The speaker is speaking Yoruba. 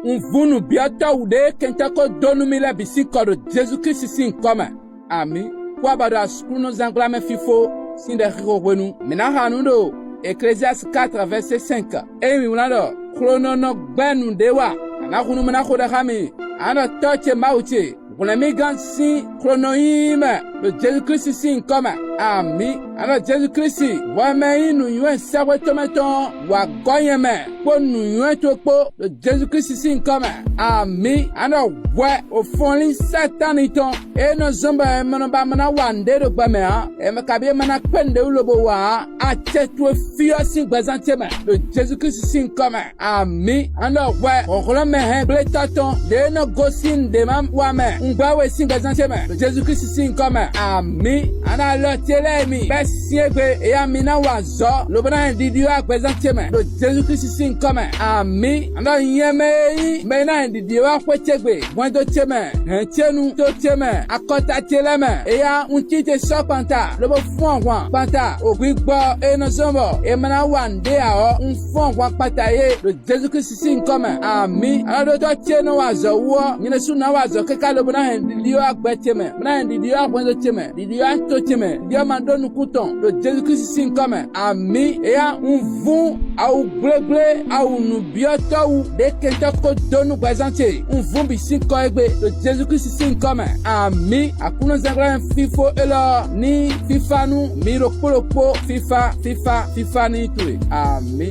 Vunu biata ude kentako donu mila bisi kodo Jésus-Christ sin koma. Ami. Kwa bada skruno zanglame fifo sinde riro wenu. Mina hanundo. Ecclésiaste 4 verset 5. Emi unado. Krono no gbenu dewa. Anakunu mina koda kami. Ano toche mauche. Kuna migansi chronoïme de Jésus-Christ sin comme ami alors Jésus-Christ wa me nu yuen sawe tomaton wa goyeme po nu yuen topo de Jésus-Christ sin comme ami alors ouais au fond li sataniton et no zomba manoba mana wande do gbame ha e makabe mana kwende ulobo wa a chetu fio sin gbazantema de Jésus-Christ sin comme ami alors ouais o kolome he bletaton de no gosin de mam wa me ngbawe sin gbazantema de Jésus-Christ sin comme ami ana lo tele mi be siegbe e amina wa zo lo bana didio agbazantema de Jésus-Christ sin comme ami ana yeme me na didio akwechegbe won do teme chenu to teme akota teleme e ya untite so panta lo bo fun wan panta ogbigbo e no zombo e mana wande a o fun wan pata ye de Jésus-Christ sin comme ami ana do chenu wa zo wo nyine su na wa zo keka lo bana didio agbeteme na didio agbo teme didio to teme didio mando nukuton de Jésus-Christ sin comme ami e ya vun au glegle au nu bioto ou de kenta ko donu présenter vun bi sin ko egbe de Jésus-Christ sin comme ami akuno zangla fifo elo ni fifa nu miro polopo fifa ni tuwe ami